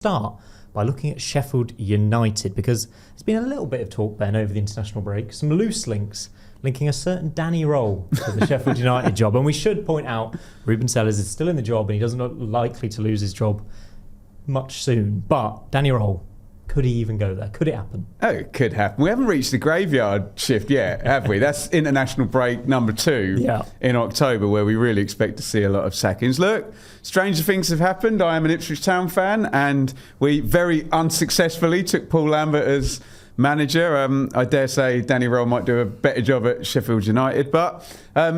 start by looking at Sheffield United, because there's been a little bit of talk, Ben, over the international break, some loose links linking a certain Danny Roll to the Sheffield United job. And we should point out Ruben Selles is still in the job and he doesn't look likely to lose his job much soon. But Danny Roll, could he even go there? Could it happen? Oh, it could happen. We haven't reached the graveyard shift yet, have we? That's international break number 2 in October, where we really expect to see a lot of sackings. Look, stranger things have happened. I am an Ipswich Town fan, and we very unsuccessfully took Paul Lambert as manager. I dare say Danny Roll might do a better job at Sheffield United, but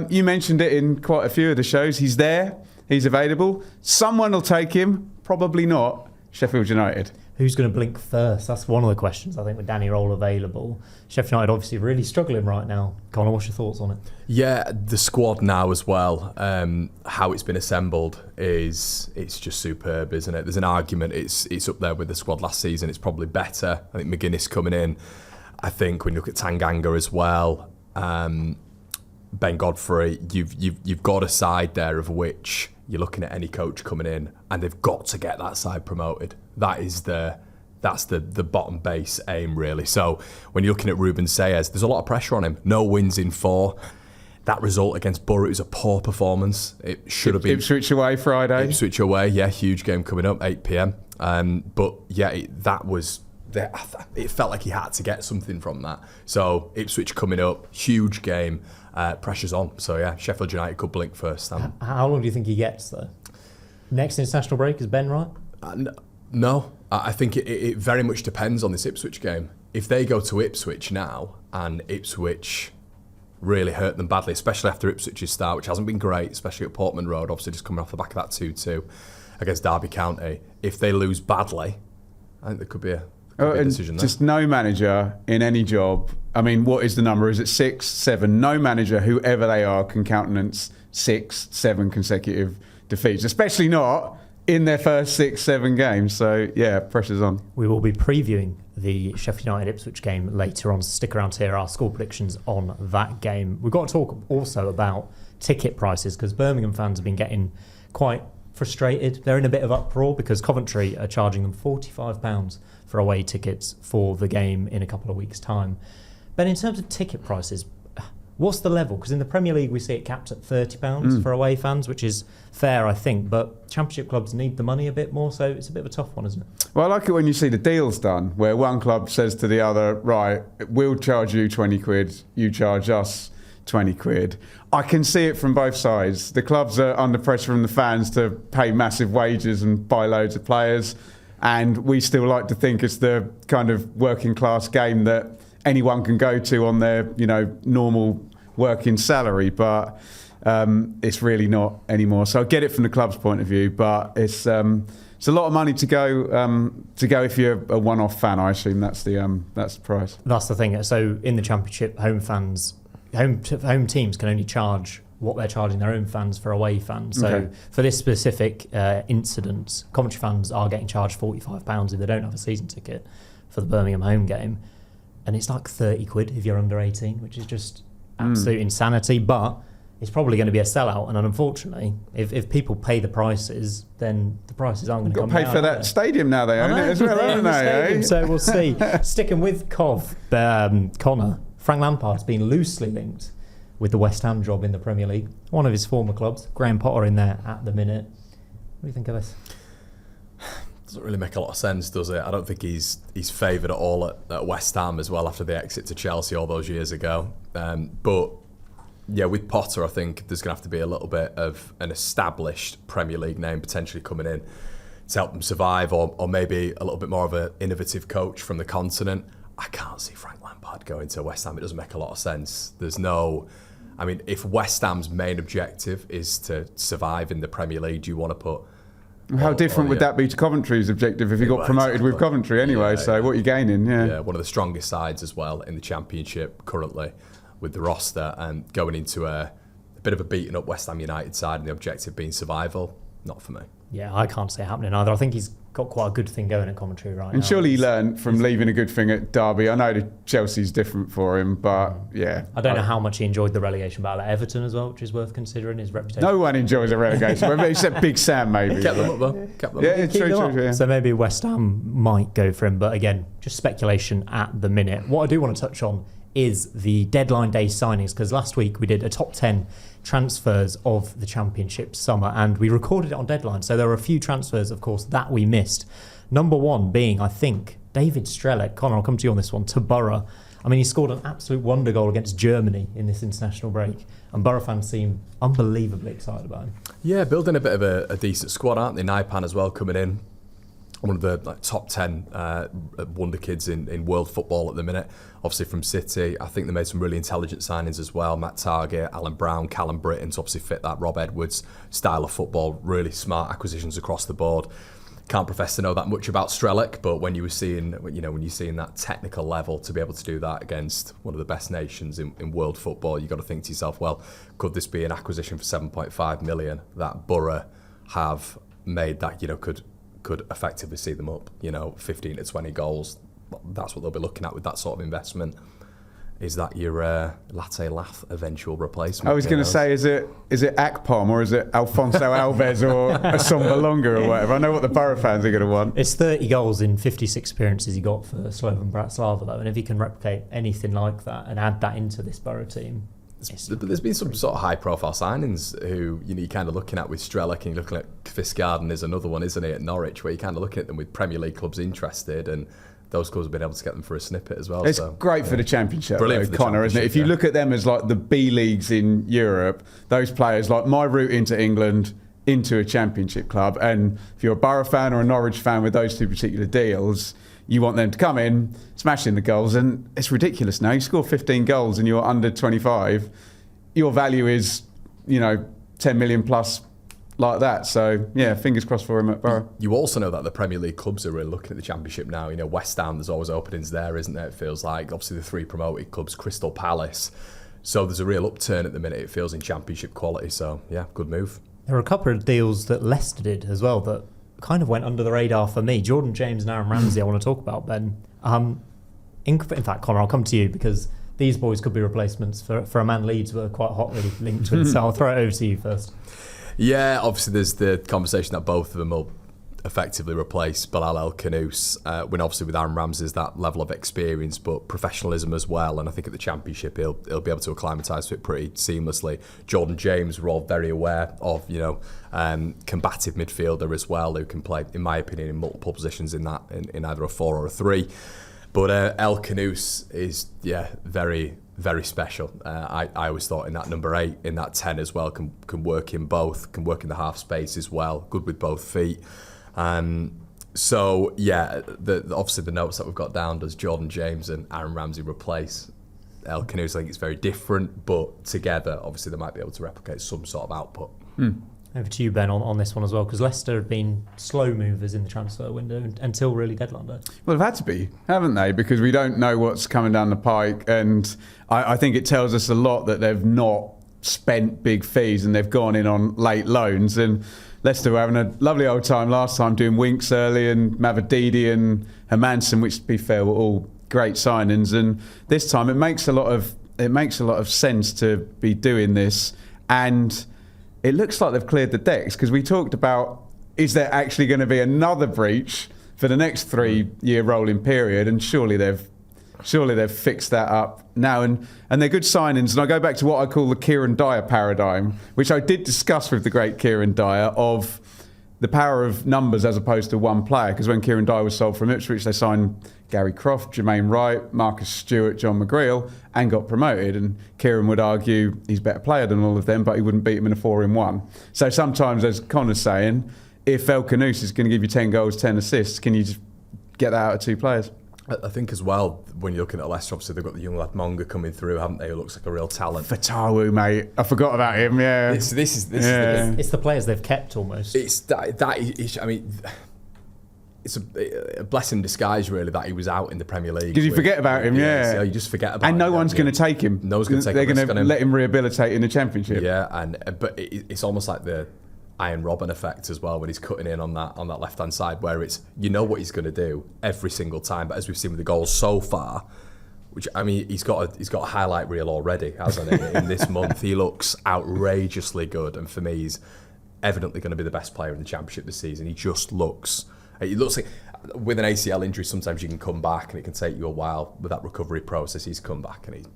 you mentioned it in quite a few of the shows. He's there. He's available. Someone will take him. Probably not Sheffield United. Who's going to blink first? That's one of the questions, I think, with Danny Roll available. Sheffield United obviously really struggling right now. Connor, what's your thoughts on it? Yeah, the squad now as well, how it's been assembled it's just superb, isn't it? There's an argument it's up there with the squad last season. It's probably better. I think McGuinness coming in. I think when you look at Tanganga as well, Ben Godfrey, you've got a side there of which you're looking at any coach coming in and they've got to get that side promoted. That's the bottom base aim, really. So when you're looking at Ruben Selles, there's a lot of pressure on him. No wins in 4. That result against Boro is a poor performance. It should have been Ipswich away Friday. Ipswich away, yeah, huge game coming up, 8 p.m. But yeah, it felt like he had to get something from that. So Ipswich coming up, huge game, pressure's on. So yeah, Sheffield United could blink first. How long do you think he gets though? Next international break, is Ben right? No, I think it very much depends on this Ipswich game. If they go to Ipswich now and Ipswich really hurt them badly, especially after Ipswich's start, which hasn't been great, especially at Portman Road, obviously just coming off the back of that 2-2 against Derby County. If they lose badly, I think there could be a decision there. Just no manager in any job. I mean, what is the number? Is it 6, 7? No manager, whoever they are, can countenance 6, 7 consecutive defeats, especially not in their first 6, 7 games. So yeah, pressure's on. We will be previewing the Sheffield United Ipswich game later on, so stick around to hear our score predictions on that game. We've got to talk also about ticket prices, because Birmingham fans have been getting quite frustrated. They're in a bit of uproar because Coventry are charging them £45 for away tickets for the game in a couple of weeks' time. But in terms of ticket prices, what's the level? Because in the Premier League we see it capped at £30 for away fans, which is fair, I think, but Championship clubs need the money a bit more, so it's a bit of a tough one, isn't it? Well, I like it when you see the deals done, where one club says to the other, right, we'll charge you 20 quid, you charge us 20 quid. I can see it from both sides. The clubs are under pressure from the fans to pay massive wages and buy loads of players, and we still like to think it's the kind of working class game that anyone can go to on their, normal working salary, but it's really not anymore. So I get it from the club's point of view, but it's a lot of money to go if you're a one-off fan. I assume that's the price. That's the thing. So in the Championship, home teams can only charge what they're charging their own fans for away fans. So for this specific incident, Coventry fans are getting charged £45 if they don't have a season ticket for the Birmingham home game, and it's like 30 quid if you're under 18, which is just absolute insanity. But it's probably going to be a sellout, and unfortunately, if people pay the prices, then the prices aren't going to come down. Got to pay for that stadium now, they own it as well, haven't they? So we'll see. Sticking with Cov, Connor, Frank Lampard's been loosely linked with the West Ham job in the Premier League. One of his former clubs, Graham Potter, in there at the minute. What do you think of this? Doesn't really make a lot of sense, does it? I don't think he's favoured at all at West Ham as well after the exit to Chelsea all those years ago. But yeah, with Potter, I think there's going to have to be a little bit of an established Premier League name potentially coming in to help them survive, or maybe a little bit more of an innovative coach from the continent. I can't see Frank Lampard going to West Ham. It doesn't make a lot of sense. If West Ham's main objective is to survive in the Premier League, do you want to put... How different would that be to Coventry's objective if he got promoted with Coventry anyway? What are you gaining? Yeah, one of the strongest sides as well in the Championship currently with the roster, and going into a bit of a beaten up West Ham United side and the objective being survival, not for me. Yeah, I can't see it happening either. I think he's got quite a good thing going at commentary right now. And surely he learned from leaving a good thing at Derby. I know that Chelsea's different for him, but yeah. I don't know how much he enjoyed the relegation battle at Everton as well, which is worth considering, his reputation. No one enjoys a relegation, except Big Sam maybe. Kept them up though. Kept them Yeah, up. it's true. Yeah. So maybe West Ham might go for him, but again, just speculation at the minute. What I do want to touch on is the deadline day signings, because last week we did a top 10 transfers of the Championship summer and we recorded it on deadline. So there were a few transfers, of course, that we missed. Number one being, I think, David Strelec. Connor, I'll come to you on this one, to Boro. I mean, he scored an absolute wonder goal against Germany in this international break, and Boro fans seem unbelievably excited about him. Yeah, building a bit of a decent squad, aren't they? Naipan as well coming in. One of the top 10 wonder kids in world football at the minute. Obviously from City. I think they made some really intelligent signings as well. Matt Target, Alan Brown, Callum Britton to obviously fit that Rob Edwards style of football. Really smart acquisitions across the board. Can't profess to know that much about Strelec, but when you're seeing that technical level, to be able to do that against one of the best nations in world football, you've got to think to yourself, well, could this be an acquisition for 7.5 million that Boro have made that could effectively see them up, 15 to 20 goals. That's what they'll be looking at with that sort of investment. Is that your Latte Lath eventual replacement? I was going to say, is it Akpom or is it Alfonso Alves or Asomba Longa or whatever? I know what the Boro fans are going to want. It's 30 goals in 56 appearances he got for Slovan Bratislava, though, and if he can replicate anything like that and add that into this Boro team. There's been some sort of high-profile signings who you're kind of looking at with Strelec, and you're looking at Fiskardon is another one, isn't it, at Norwich, where you're kind of looking at them with Premier League clubs interested, and those clubs have been able to get them for a snippet as well. It's great for the Championship, brilliant though, Connor, isn't it? If you look at them as like the B leagues in Europe, those players, like my route into England, into a Championship club, and if you're a Boro fan or a Norwich fan with those two particular deals, you want them to come in, smash in the goals, and it's ridiculous now. You score 15 goals and you're under 25, your value is, 10 million plus like that. So, yeah, fingers crossed for him at Boro. You also know that the Premier League clubs are really looking at the Championship now. West Ham, there's always openings there, isn't there? It feels like, obviously, the three promoted clubs, Crystal Palace. So there's a real upturn at the minute, it feels, in Championship quality. So, yeah, good move. There were a couple of deals that Leicester did as well that kind of went under the radar for me. Jordan James and Aaron Ramsey I want to talk about, Ben. In fact, Connor, I'll come to you because these boys could be replacements for a man Leeds were quite hotly linked with. So I'll throw it over to you first. Yeah, obviously there's the conversation that both of them will effectively replace Bilal El Khanous, when obviously with Aaron Ramsey's that level of experience but professionalism as well, and I think at the Championship he'll be able to acclimatise to it pretty seamlessly. Jordan James, we're all very aware of, combative midfielder as well, who can play, in my opinion, in multiple positions in either a 4 or a 3. But El Khanous is, very, very special. I always thought in that number 8, in that 10 as well, can work in both, can work in the half space as well, good with both feet. So, obviously the notes that we've got down, does Jordan James and Aaron Ramsey replace El Khanous? I think it's very different, but together, obviously they might be able to replicate some sort of output. Over to you, Ben, on this one as well, because Leicester have been slow movers in the transfer window until really deadline day. Well, they've had to be, haven't they? Because we don't know what's coming down the pike, and I think it tells us a lot that they've not spent big fees and they've gone in on late loans. And Leicester were having a lovely old time last time doing Winks early and Mavadidi and Hermansen, which, to be fair, were all great signings. And this time it makes a lot of sense to be doing this. And it looks like they've cleared the decks, because we talked about, is there actually going to be another breach for the next 3-year rolling period? And surely they've fixed that up now, and they're good signings. And I go back to what I call the Kieran Dyer paradigm, which I did discuss with the great Kieran Dyer, of the power of numbers as opposed to one player. Because when Kieran Dyer was sold from Ipswich, they signed Gary Croft, Jermaine Wright, Marcus Stewart, John McGreal, and got promoted. And Kieran would argue he's a better player than all of them, but he wouldn't beat them in a 4-in-1. So sometimes, as Connor's saying, if El Khanous is going to give you 10 goals, 10 assists, can you just get that out of 2 players? I think as well, when you're looking at Leicester, obviously they've got the young lad Monga coming through, haven't they? Who looks like a real talent. Fatawu, mate. I forgot about him. Yeah. This is It's the players they've kept almost. It's that is, I mean, it's a blessing in disguise, really, that he was out in the Premier League. Because you forget about him, yeah. So you just forget about him. And no one's going to take him. No one's going to take him. They're going to let him rehabilitate in the Championship. Yeah, but it's almost like the Iron Robin effect as well when he's cutting in on that left hand side, where it's what he's going to do every single time. But as we've seen with the goals so far, which I mean, he's got a highlight reel already, hasn't he? In this month, he looks outrageously good, and for me, he's evidently going to be the best player in the Championship this season. He looks like with an ACL injury, sometimes you can come back and it can take you a while with that recovery process. He's come back and he's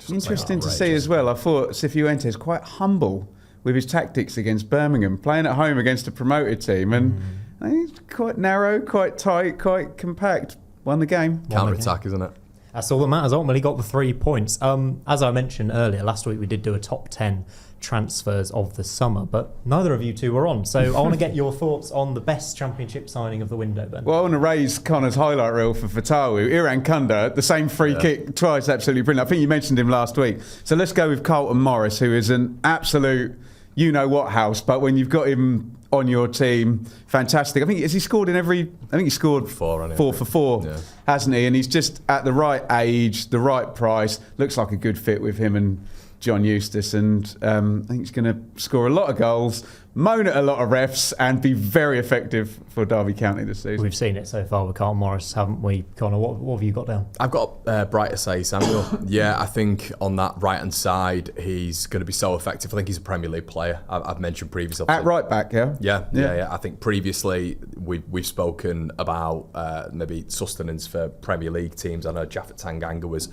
interesting to see as well. I thought Cifuentes quite humble with his tactics against Birmingham, playing at home against a promoted team, and he's quite narrow, quite tight, quite compact. Won the game. Counter-attack, isn't it? That's all that matters. Ultimately got the 3 points. As I mentioned earlier, last week we did do a top 10 transfers of the summer, but neither of you two were on. So I want to get your thoughts on the best Championship signing of the window, Ben. Well, I want to raise Connor's highlight reel for Fatawu. Iran Kunda, the same free kick twice, absolutely brilliant. I think you mentioned him last week. So let's go with Carlton Morris, who is an absolute you-know-what house, but when you've got him on your team, fantastic. I think he scored four for four, hasn't he? And he's just at the right age, the right price. Looks like a good fit with him and John Eustace, and I think he's going to score a lot of goals, moan at a lot of refs, and be very effective for Derby County this season. We've seen it so far with Carl Morris, haven't we, Connor? What have you got down? I've got Bright Asay Samuel. I think on that right-hand side, he's going to be so effective. I think he's a Premier League player. I've mentioned previously. At right back, Yeah. I think previously we've spoken about maybe sustenance for Premier League teams. I know Japhet Tanganga was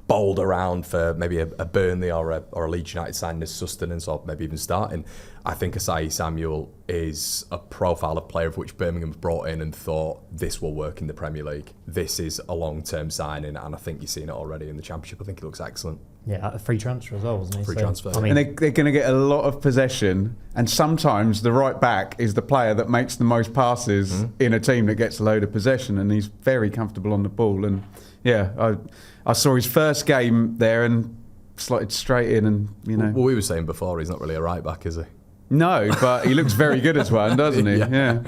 bowled around for maybe a Burnley or a Leeds United signing as sustenance, or maybe even starting. I think Asai Samuel is a profile of player of which Birmingham have brought in and thought this will work in the Premier League. This is a long-term signing, and I think you've seen it already in the Championship. I think he looks excellent. Yeah, a free transfer as well, wasn't he? Free transfer. I mean, and they're going to get a lot of possession, and sometimes the right back is the player that makes the most passes in a team that gets a load of possession, and he's very comfortable on the ball. And I saw his first game there and slotted straight in, and Well, we were saying before, he's not really a right back, is he? No, but he looks very good as one, doesn't he? Yeah.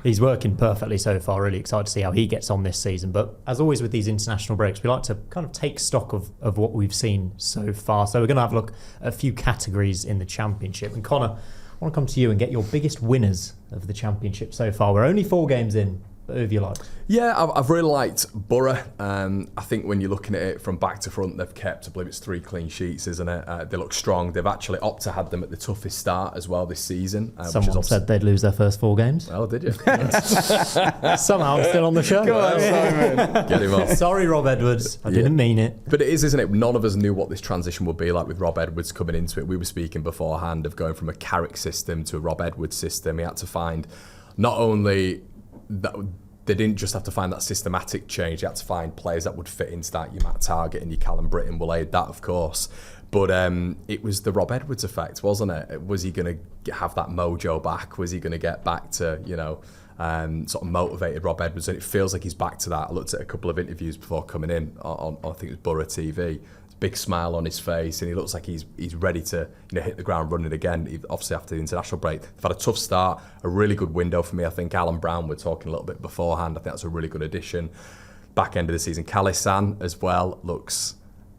He's working perfectly so far. Really excited to see how he gets on this season. But as always with these international breaks, we like to kind of take stock of what we've seen so far. So we're going to have a look at a few categories in the Championship. And Connor, I want to come to you and get your biggest winners of the Championship so far. We're only 4 games in. But who have you liked? Yeah, I've really liked Boro. I think when you're looking at it from back to front, they've kept, I believe it's 3 clean sheets, isn't it? They look strong. They've actually Opta had them at the toughest start as well this season. Someone said they'd lose their first 4 games. Oh, did you? Somehow I'm still on the show. Go on, Simon. Get him on. Sorry, Rob Edwards. I didn't mean it. But it is, isn't it? None of us knew what this transition would be like with Rob Edwards coming into it. We were speaking beforehand of going from a Carrick system to a Rob Edwards system. He had to find not only that. They didn't just have to find that systematic change. They had to find players that would fit into that. Your Matt Targett and your Callum Britton will aid that, of course. But it was the Rob Edwards effect, wasn't it? Was he going to have that mojo back? Was he going to get back to, sort of motivated Rob Edwards? And it feels like he's back to that. I looked at a couple of interviews before coming in on I think it was Boro TV. Big smile on his face, and he looks like he's ready to hit the ground running again. Obviously after the international break, they've had a tough start, a really good window for me. I think Alan Brown, we're talking a little bit beforehand. I think that's a really good addition. Back end of the season, Kalisan as well looks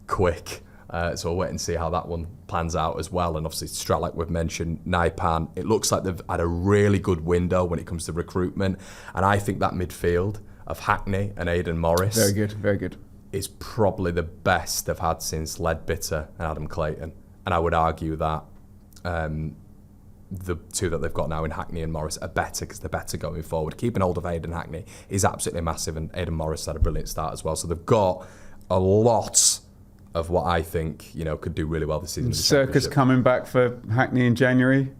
quick. So we'll wait and see how that one plans out as well. And obviously Strat, like we've mentioned, Naipan. It looks like they've had a really good window when it comes to recruitment, and I think that midfield of Hackney and Aidan Morris, very good, very good, is probably the best they've had since Leadbitter and Adam Clayton. And I would argue that the 2 that they've got now in Hackney and Morris are better because they're better going forward. Keeping hold of Aidan Hackney is absolutely massive, and Aidan Morris had a brilliant start as well. So they've got a lot of what I think could do really well this season. Circus coming back for Hackney in January.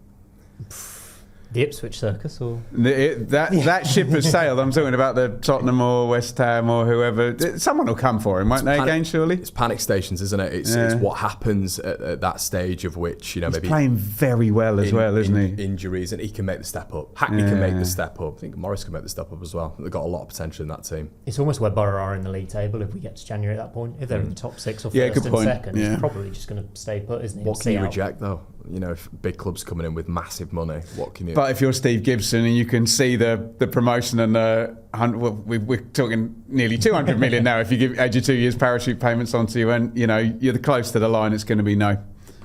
The Ipswich Circus, or that ship has sailed. I'm talking about the Tottenham or West Ham or whoever. Someone will come for him, won't they? Again, surely. It's panic stations, isn't it? It's what happens at that stage of which He's maybe playing very well as well, isn't he? Injuries, and he can make the step up. Hackney can make the step up. I think Morris can make the step up as well. They've got a lot of potential in that team. It's almost where Boro are in the league table if we get to January at that point. If they're in the top 6 or first and second, he's probably just going to stay put, isn't he? What can you reject though? If big clubs coming in with massive money, what can you? But if you're Steve Gibson and you can see the promotion and we're talking nearly 200 million now if you add your 2 years parachute payments onto you, and you're close to the line, it's going to be no.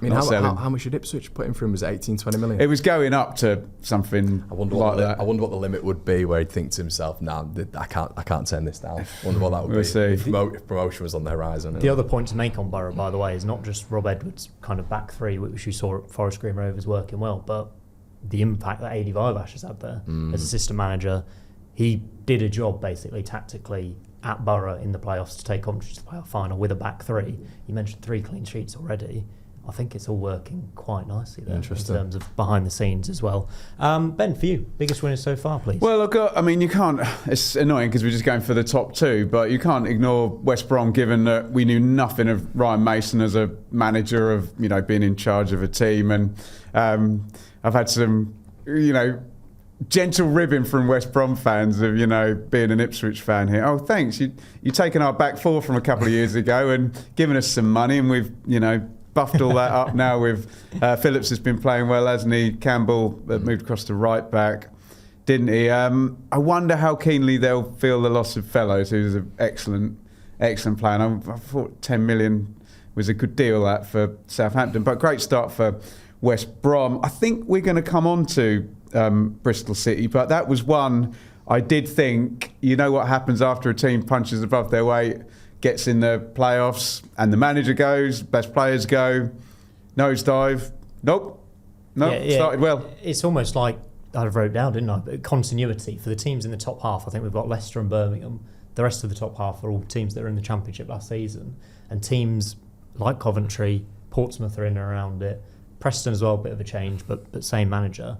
I mean, how much did Ipswich put in for him? Was it 18, 20 million? It was going up to something like that. I wonder what the limit would be, where he'd think to himself, "Nah, I can't turn this down." I wonder what that would We'll be see. if promotion was on the horizon. The other point to make on Boro, by the way, is not just Rob Edwards' kind of back three, which you saw at Forest Green Rovers working well, but the impact that Adi Vivash has had there as assistant manager. He did a job basically tactically at Boro in the playoffs to take Coventry to the playoff final with a back three. You mentioned 3 clean sheets already. I think it's all working quite nicely there in terms of behind the scenes as well. Ben, for you, biggest winners so far, please. Well, you can't. It's annoying because we're just going for the top 2, but you can't ignore West Brom, given that we knew nothing of Ryan Mason as a manager, of being in charge of a team, and I've had some gentle ribbing from West Brom fans of being an Ipswich fan here. Oh, thanks. You've taken our back 4 from a couple of years ago and given us some money, and we've buffed all that up now with Phillips has been playing well, hasn't he? Campbell moved across to right back, didn't he? I wonder how keenly they'll feel the loss of Fellows, who's an excellent player. And I thought 10 million was a good deal that for Southampton, but great start for West Brom. I think we're going to come on to Bristol City, but that was one I did think, what happens after a team punches above their weight, gets in the playoffs, and the manager goes, best players go, nosedive. Nope. Started well. It's almost like I wrote down, didn't I? But continuity for the teams in the top half. I think we've got Leicester and Birmingham. The rest of the top half are all teams that are in the Championship last season, and teams like Coventry, Portsmouth are in and around it. Preston as well, a bit of a change, but same manager.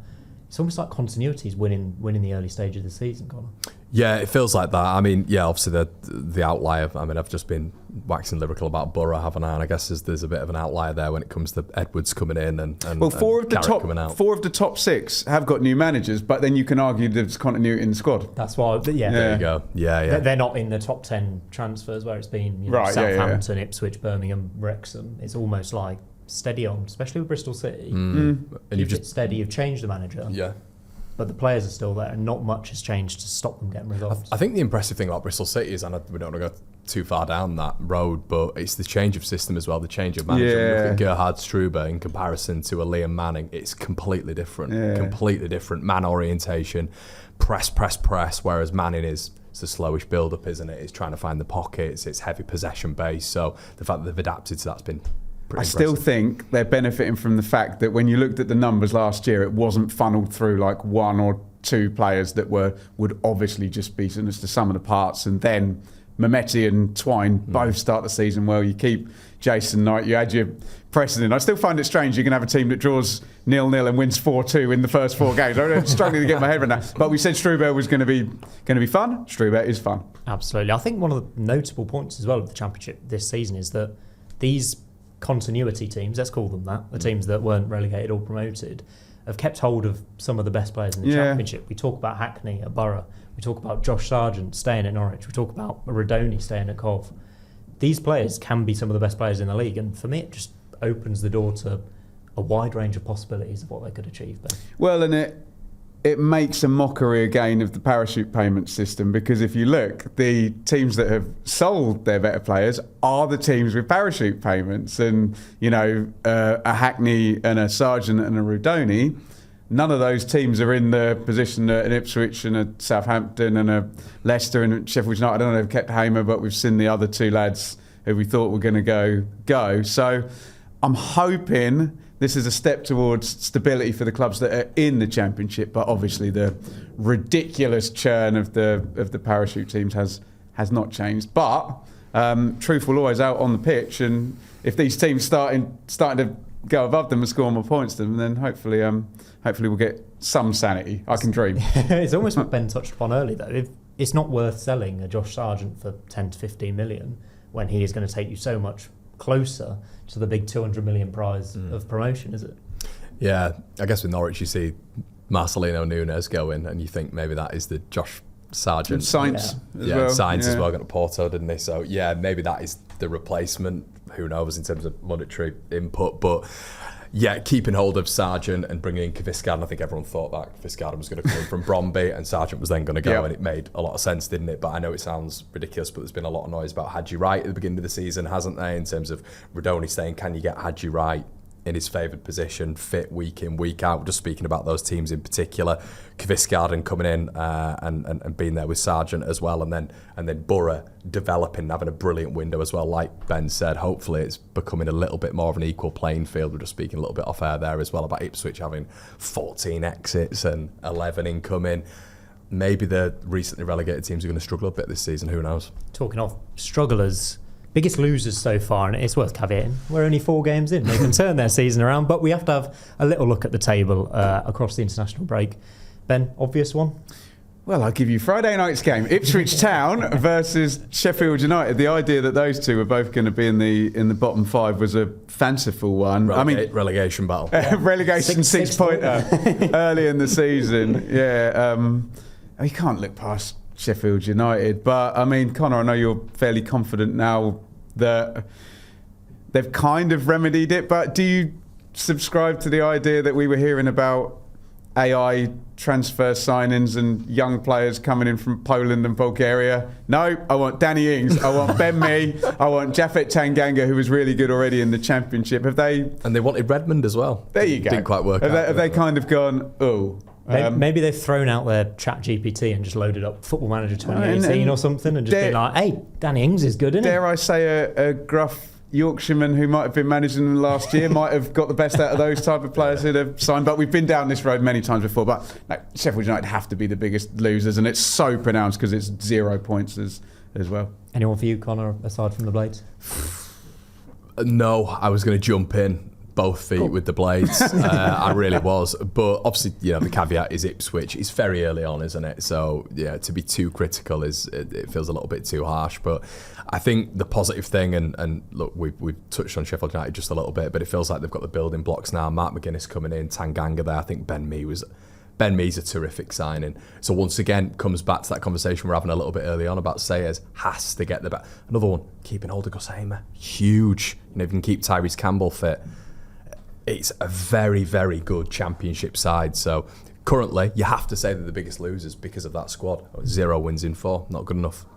It's almost like continuity is winning the early stage of the season, Connor. Yeah, it feels like that. I mean, yeah, obviously the outlier. I mean, I've just been waxing lyrical about Boro, haven't I? And I guess there's a bit of an outlier there when it comes to Edwards coming in and four of the top 6 have got new managers, but then you can argue there's continuity in the squad. That's why. There you go. Yeah. They're not in the top 10 transfers where it's been Southampton, Ipswich, Birmingham, Wrexham. It's almost like steady on, especially with Bristol City. And you've just steady. You've changed the manager. Yeah. But the players are still there, and not much has changed to stop them getting results. I think the impressive thing about Bristol City is, and we don't want to go too far down that road, but it's the change of system as well, the change of manager. Yeah. Look at Gerhard Struber in comparison to a Liam Manning. It's completely different. Yeah. Completely different. Man orientation, press, whereas Manning is it's a slowish build-up, isn't it? It's trying to find the pockets. It's heavy possession base. So the fact that they've adapted to that's been I still think they're benefiting from the fact that when you looked at the numbers last year, it wasn't funneled through like 1 or 2 players that would obviously just be the sum of the parts, and then Mehmeti and Twine both start the season well. You keep Jason Knight, you add your Preston. I still find it strange you can have a team that draws 0-0 and wins 4-2 in the first 4 games. I'm struggling to get my head around that. But we said Struber was going to be fun. Struber is fun. Absolutely. I think one of the notable points as well of the Championship this season is that these continuity teams, let's call them that, the teams that weren't relegated or promoted, have kept hold of some of the best players in the Championship. We talk about Hackney at Boro. We talk about Josh Sargent staying at Norwich. We talk about Rodoni staying at Cov. These players can be some of the best players in the league, and for me it just opens the door to a wide range of possibilities of what they could achieve there. Well, and it makes a mockery again of the parachute payment system, because if you look, the teams that have sold their better players are the teams with parachute payments, and a Hackney and a Sargent and a Rodoni, none of those teams are in the position that an Ipswich and a Southampton and a Leicester and Sheffield United. I don't know if they've kept Hamer, but we've seen the other 2 lads who we thought were going to go. So I'm hoping this is a step towards stability for the clubs that are in the Championship, but obviously the ridiculous churn of the parachute teams has not changed. But truth will always out on the pitch, and if these teams starting to go above them and score more points than them, then hopefully we'll get some sanity. I can dream. It's almost what Ben touched upon earlier, though. If it's not worth selling a Josh Sargent for 10 to 15 million when he is going to take you so much closer to the big 200 million prize of promotion, is it? Yeah, I guess with Norwich you see Marcelino Nunes going, and you think maybe that is the Josh Sargent. Sainz as well got to Porto, didn't they? So yeah, maybe that is the replacement. Who knows in terms of monetary input, but yeah, keeping hold of Sargent and bringing in Kvisgaard. I think everyone thought that Kvisgaard was going to come in from Bromby and Sargent was then going to go, and it made a lot of sense, didn't it? But I know it sounds ridiculous, but there's been a lot of noise about Hadji Wright at the beginning of the season, hasn't there? In terms of Rodoni saying, can you get Hadji Wright in his favoured position, fit week in, week out. Just speaking about those teams in particular, Kvisgaarden coming in and being there with Sargent as well, and then Boro developing, having a brilliant window as well. Like Ben said, hopefully it's becoming a little bit more of an equal playing field. We're just speaking a little bit off air there as well about Ipswich having 14 exits and 11 incoming. Maybe the recently relegated teams are going to struggle a bit this season. Who knows? Talking of strugglers, biggest losers so far, and it's worth caveating, we're only 4 games in. They can turn their season around, but we have to have a little look at the table across the international break. Ben, obvious one? Well, I'll give you Friday night's game. Ipswich Town versus Sheffield United. The idea that those two were both going to be in the bottom 5 was a fanciful one. Relegation battle. Relegation six-pointer early in the season. Yeah, you can't look past Sheffield United. But, I mean, Connor, I know you're fairly confident now that they've kind of remedied it, but do you subscribe to the idea that we were hearing about AI transfer signings and young players coming in from Poland and Bulgaria? No, I want Danny Ings, I want Ben Mee, I want Japhet Tanganga, who was really good already in the Championship. Have they? And they wanted Redmond as well. There you go. Didn't quite work out. Have they kind of gone, oh... Maybe they've thrown out their chat GPT and just loaded up Football Manager 2018 or something and just been like, hey, Danny Ings is good, isn't he? Dare I say a gruff Yorkshireman who might have been managing them last year might have got the best out of those type of players who'd have signed. But we've been down this road many times before. But no, Sheffield United have to be the biggest losers, and it's so pronounced because it's 0 points as well. Anyone for you, Connor, aside from the Blades? No, I was going to jump in. Both feet with the Blades. I really was. But obviously, the caveat is Ipswich. It's very early on, isn't it? So, yeah, to be too critical it feels a little bit too harsh. But I think the positive thing, and look, we've touched on Sheffield United just a little bit, but it feels like they've got the building blocks now. Mark McGuinness coming in, Tanganga there. I think Ben Mee's a terrific signing. So once again, comes back to that conversation we're having a little bit early on about Sayers has to get the back. Another one, keeping hold of Gus Hamer. Huge. If you can keep Tyrese Campbell fit, it's a very, very good Championship side. So currently, you have to say they're the biggest losers because of that squad. 0 wins in 4, not good enough.